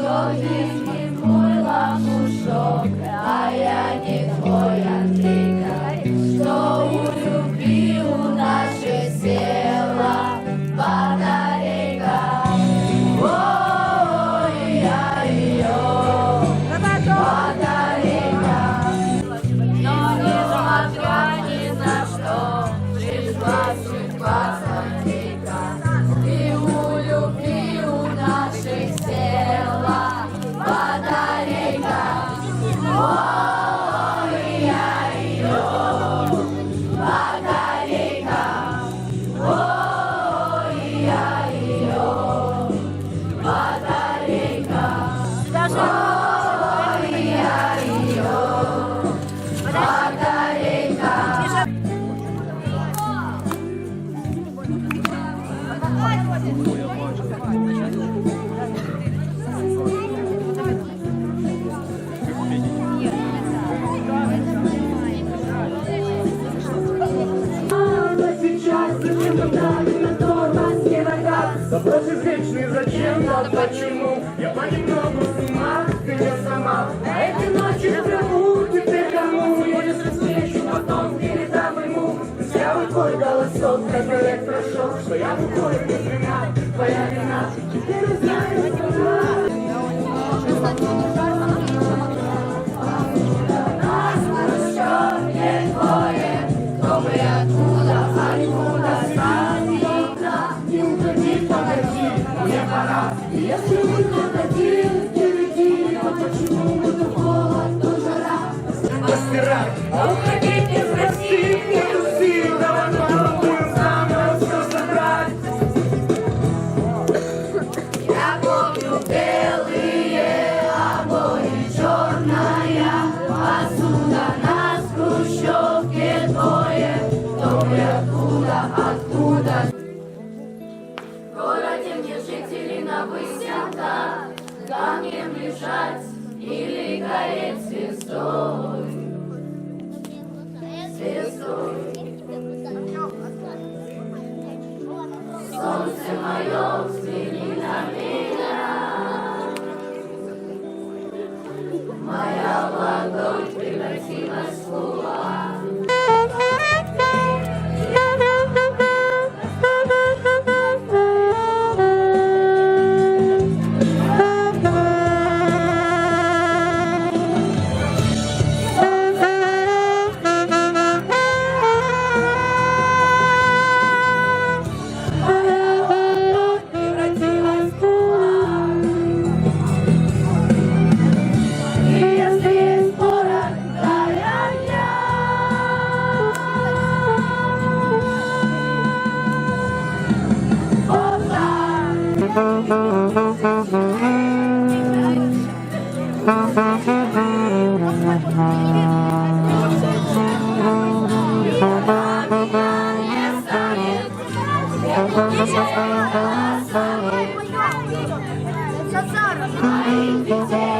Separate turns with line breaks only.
Сьогодні мой лапушок, а я не твой Андрейка, что у любви у нашей села батарейка. Ой, я ее батарейка, но несмотря ни на что, пришла судьба злодейка. И у любви у нашей села батарейка. Ой, я ее батарейка. Ой, я ее батарейка. Ой, я ее батарейка.
Вопрос извечный, зачем, но почему? Я понемногу с ума, ты не сама. А эти ночи в траву, теперь кому? Я если встречу, потом передам ему. Взял твой голосок, как электрошок, что я буквой без вина, твоя вина. Теперь узнаю, нас прощение твое, кто бы откуда, откуда сами. Не уходи, погоди, мне пора. Если вы тут один, впереди, то почему то холод, то жара? Распирай, а уходить не спроси, нету сил, давай попробуем заново все собрать.
Я помню белые обои, черная посуда на хрущевке двое, кто бы откуда, откуда. В городе мне жители на высотах, камнем лежать или гореть звездой. Звездой. Солнце мое, взгляни на меня. Моя ладонь превратилась в кулак. Моих детей